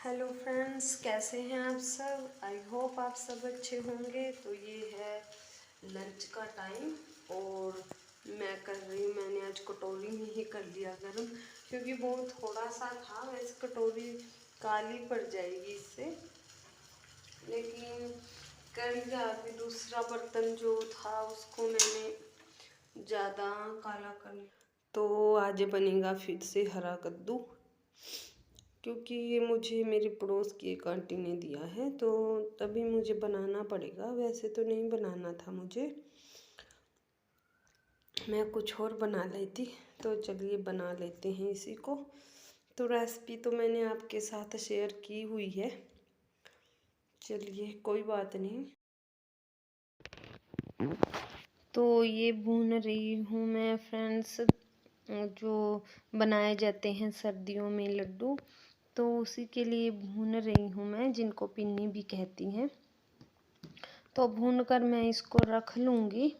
Hello friends, कैसे हैं आप सब। आई होप आप सब अच्छे होंगे। तो ये है लंच का टाइम और मैंने आज कटोरी में ही कर लिया गरम, क्योंकि वो थोड़ा सा था। वैसे कटोरी काली पड़ जाएगी इससे, लेकिन कर लिया। अभी दूसरा बर्तन जो था उसको मैंने ज़्यादा काला कर लिया। तो आज बनेगा फिर से हरा कद्दू, क्योंकि ये मुझे मेरे पड़ोस की एक आंटी ने दिया है, तो तभी मुझे बनाना पड़ेगा। वैसे तो नहीं बनाना था मुझे, मैं कुछ और बना लेती। तो चलिए बना लेते हैं इसी को। तो रेसिपी तो मैंने आपके साथ शेयर की हुई है, चलिए कोई बात नहीं। तो ये भून रही हूँ मैं फ्रेंड्स, जो बनाए जाते हैं सर्दियों में लड्डू, तो उसी के लिए भून रही हूँ मैं, जिनको पिन्नी भी कहती हैं। तो भून कर मैं इसको रख लूँगी।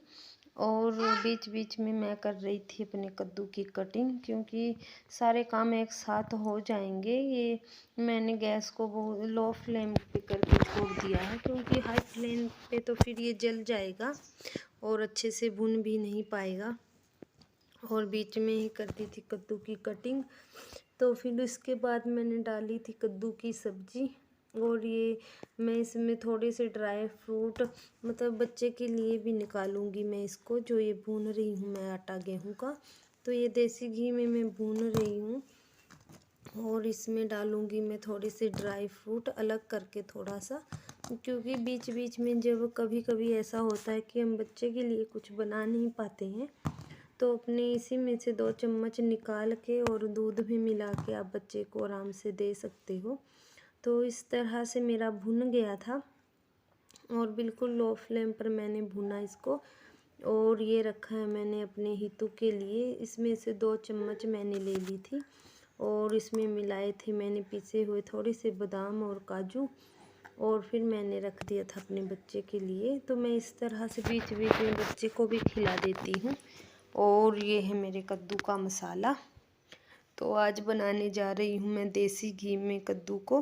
और बीच बीच में मैं कर रही थी अपने कद्दू की कटिंग, क्योंकि सारे काम एक साथ हो जाएंगे। ये मैंने गैस को बहुत लो फ्लेम पे करके छोड़ दिया है, क्योंकि हाई फ्लेम पे तो फिर ये जल जाएगा और अच्छे से भून भी नहीं पाएगा। और बीच में ही कर दी थी कद्दू की कटिंग। तो फिर इसके बाद मैंने डाली थी कद्दू की सब्जी। और ये मैं इसमें थोड़े से ड्राई फ्रूट, मतलब बच्चे के लिए भी निकालूंगी मैं इसको, जो ये भून रही हूँ मैं आटा गेहूँ का। तो ये देसी घी में मैं भून रही हूँ और इसमें डालूंगी मैं थोड़े से ड्राई फ्रूट अलग करके थोड़ा सा, क्योंकि बीच बीच में जब कभी कभी ऐसा होता है कि हम बच्चे के लिए कुछ बना नहीं पाते हैं, तो अपने इसी में से 2 चम्मच निकाल के और दूध में मिला के आप बच्चे को आराम से दे सकते हो। तो इस तरह से मेरा भुन गया था और बिल्कुल लो फ्लेम पर मैंने भुना इसको। और ये रखा है मैंने अपने हितू के लिए। इसमें से 2 चम्मच मैंने ले ली थी और इसमें मिलाए थे मैंने पिसे हुए थोड़े से बादाम और काजू, और फिर मैंने रख दिया था अपने बच्चे के लिए। तो मैं इस तरह से बीच बीच में बच्चे को भी खिला देती हूँ। और ये है मेरे कद्दू का मसाला। तो आज बनाने जा रही हूँ मैं देसी घी में कद्दू को,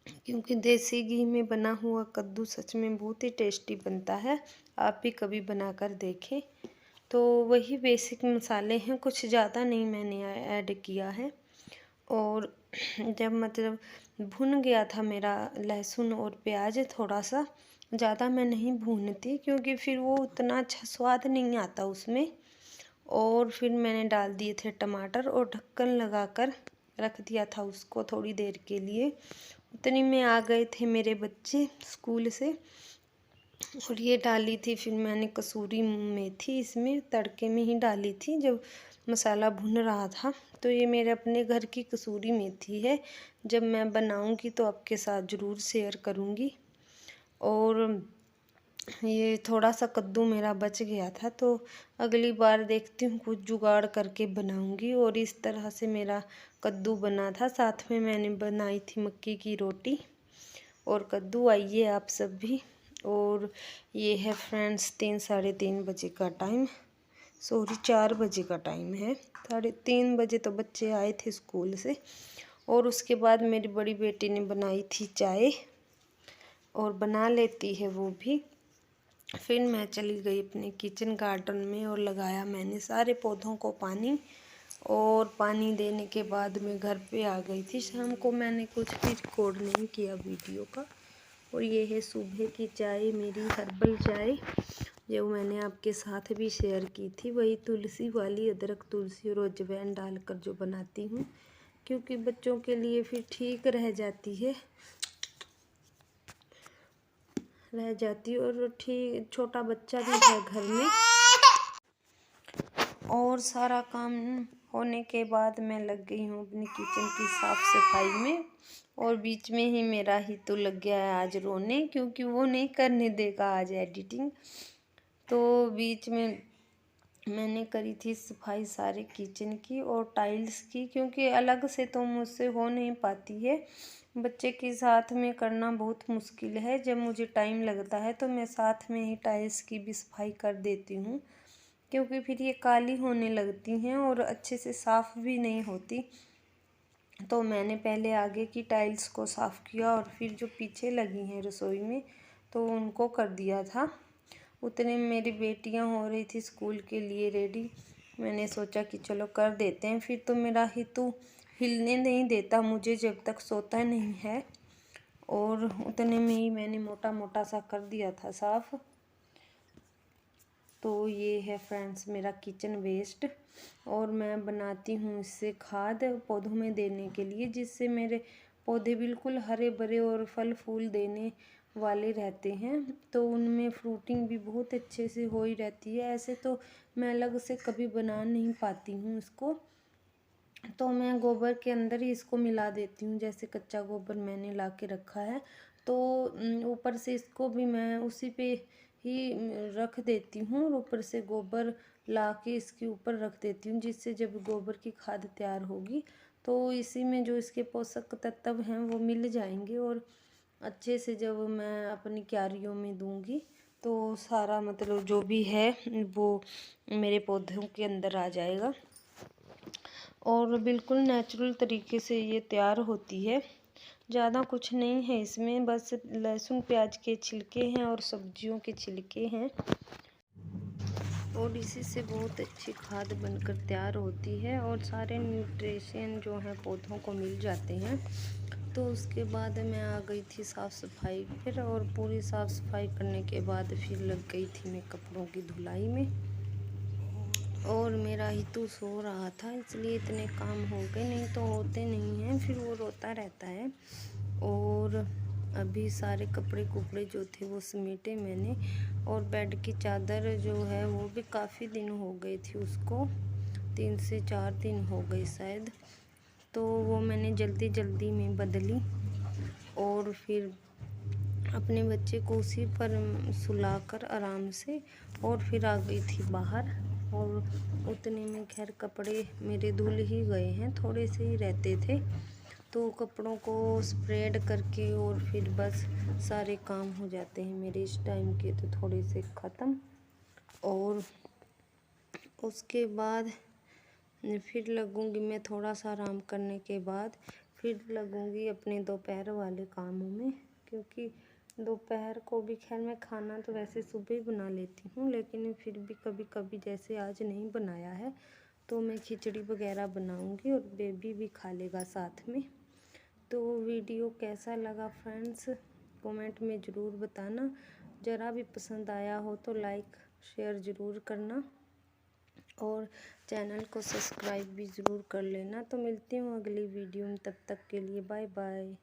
क्योंकि देसी घी में बना हुआ कद्दू सच में बहुत ही टेस्टी बनता है। आप भी कभी बनाकर देखें। तो वही बेसिक मसाले हैं, कुछ ज़्यादा नहीं मैंने ऐड किया है। और जब मतलब भुन गया था मेरा लहसुन और प्याज, थोड़ा सा ज़्यादा मैं नहीं भूनती, क्योंकि फिर वो उतना अच्छा स्वाद नहीं आता उसमें। और फिर मैंने डाल दिए थे टमाटर और ढक्कन लगाकर रख दिया था उसको थोड़ी देर के लिए। उतनी में आ गए थे मेरे बच्चे स्कूल से। और ये डाली थी फिर मैंने कसूरी मेथी, इसमें तड़के में ही डाली थी जब मसाला भुन रहा था। तो ये मेरे अपने घर की कसूरी मेथी है, जब मैं बनाऊंगी तो आपके साथ ज़रूर शेयर करूंगी। और ये थोड़ा सा कद्दू मेरा बच गया था, तो अगली बार देखती हूँ कुछ जुगाड़ करके बनाऊंगी। और इस तरह से मेरा कद्दू बना था। साथ में मैंने बनाई थी मक्की की रोटी और कद्दू। आइए आप सब भी। और ये है फ्रेंड्स 3 साढ़े 3 बजे का टाइम, सॉरी 4 बजे का टाइम है। 3:30 बजे तो बच्चे आए थे स्कूल से। और उसके बाद मेरी बड़ी बेटी ने बनाई थी चाय, और बना लेती है वो भी। फिर मैं चली गई अपने किचन गार्डन में और लगाया मैंने सारे पौधों को पानी। और पानी देने के बाद मैं घर पे आ गई थी। शाम को मैंने कुछ भी रिकॉर्ड नहीं किया वीडियो का। और ये है सुबह की चाय, मेरी हर्बल चाय, जो मैंने आपके साथ भी शेयर की थी। वही तुलसी वाली, अदरक तुलसी और अजवाइन डालकर जो बनाती हूँ, क्योंकि बच्चों के लिए फिर ठीक रह जाती है और ठीक छोटा बच्चा भी है घर में। और सारा काम होने के बाद मैं लग गई हूँ अपनी किचन की साफ़ सफाई में। और बीच में ही मेरा ही तो लग गया है आज रोने, क्योंकि वो नहीं करने देगा आज एडिटिंग। तो बीच में मैंने करी थी सफाई सारे किचन की और टाइल्स की, क्योंकि अलग से तो मुझसे हो नहीं पाती है। बच्चे के साथ में करना बहुत मुश्किल है। जब मुझे टाइम लगता है तो मैं साथ में ही टाइल्स की भी सफाई कर देती हूँ, क्योंकि फिर ये काली होने लगती हैं और अच्छे से साफ़ भी नहीं होती। तो मैंने पहले आगे की टाइल्स को साफ़ किया और फिर जो पीछे लगी हैं रसोई में तो उनको कर दिया था। उतने में मेरी बेटियां हो रही थी स्कूल के लिए रेडी। मैंने सोचा कि चलो कर देते हैं। फिर तो मेरा हितू हिलने नहीं देता मुझे जब तक सोता नहीं है, और उतने में ही मैंने मोटा मोटा सा कर दिया था साफ़। तो ये है फ्रेंड्स मेरा किचन वेस्ट, और मैं बनाती हूँ इससे खाद पौधों में देने के लिए, जिससे मेरे पौधे बिल्कुल हरे भरे और फल फूल देने वाले रहते हैं। तो उनमें फ्रूटिंग भी बहुत अच्छे से हो ही रहती है। ऐसे तो मैं अलग से कभी बना नहीं पाती हूँ इसको, तो मैं गोबर के अंदर ही इसको मिला देती हूँ। जैसे कच्चा गोबर मैंने ला के रखा है, तो ऊपर से इसको भी मैं उसी पे ही रख देती हूँ, और ऊपर से गोबर ला के इसके ऊपर रख देती हूँ, जिससे जब गोबर की खाद तैयार होगी तो इसी में जो इसके पोषक तत्व हैं वो मिल जाएंगे, और अच्छे से जब मैं अपनी क्यारियों में दूंगी तो सारा मतलब जो भी है वो मेरे पौधों के अंदर आ जाएगा, और बिल्कुल नेचुरल तरीके से ये तैयार होती है। ज़्यादा कुछ नहीं है इसमें, बस लहसुन प्याज के छिलके हैं और सब्जियों के छिलके हैं, और इसी से बहुत अच्छी खाद बनकर तैयार होती है, और सारे न्यूट्रिशन जो हैं पौधों को मिल जाते हैं। तो उसके बाद मैं आ गई थी साफ़ सफाई फिर, और पूरी साफ़ सफाई करने के बाद फिर लग गई थी मैं कपड़ों की धुलाई में। और मेरा हितू सो रहा था इसलिए इतने काम हो गए, नहीं तो होते नहीं हैं, फिर वो रोता रहता है। और अभी सारे कपड़े कुपड़े जो थे वो समेटे मैंने, और बेड की चादर जो है वो भी काफ़ी दिन हो गए थी उसको, 3 से 4 दिन हो गए शायद। तो वो मैंने जल्दी जल्दी में बदली, और फिर अपने बच्चे को उसी पर सुलाकर आराम से, और फिर आ गई थी बाहर। और उतने में खैर कपड़े मेरे धुल ही गए हैं, थोड़े से ही रहते थे, तो कपड़ों को स्प्रेड करके और फिर बस सारे काम हो जाते हैं मेरे इस टाइम के तो थोड़े से ख़त्म। और उसके बाद फिर लगूंगी मैं थोड़ा सा आराम करने के बाद, फिर लगूंगी अपने दोपहर वाले कामों में, क्योंकि दोपहर को भी खैर मैं खाना तो वैसे सुबह ही बना लेती हूँ, लेकिन फिर भी कभी कभी जैसे आज नहीं बनाया है तो मैं खिचड़ी वगैरह बनाऊंगी, और बेबी भी खा लेगा साथ में। तो वीडियो कैसा लगा फ्रेंड्स कमेंट में ज़रूर बताना। ज़रा भी पसंद आया हो तो लाइक शेयर ज़रूर करना, और चैनल को सब्सक्राइब भी ज़रूर कर लेना। तो मिलती हूँ अगली वीडियो में, तब तक के लिए बाय बाय।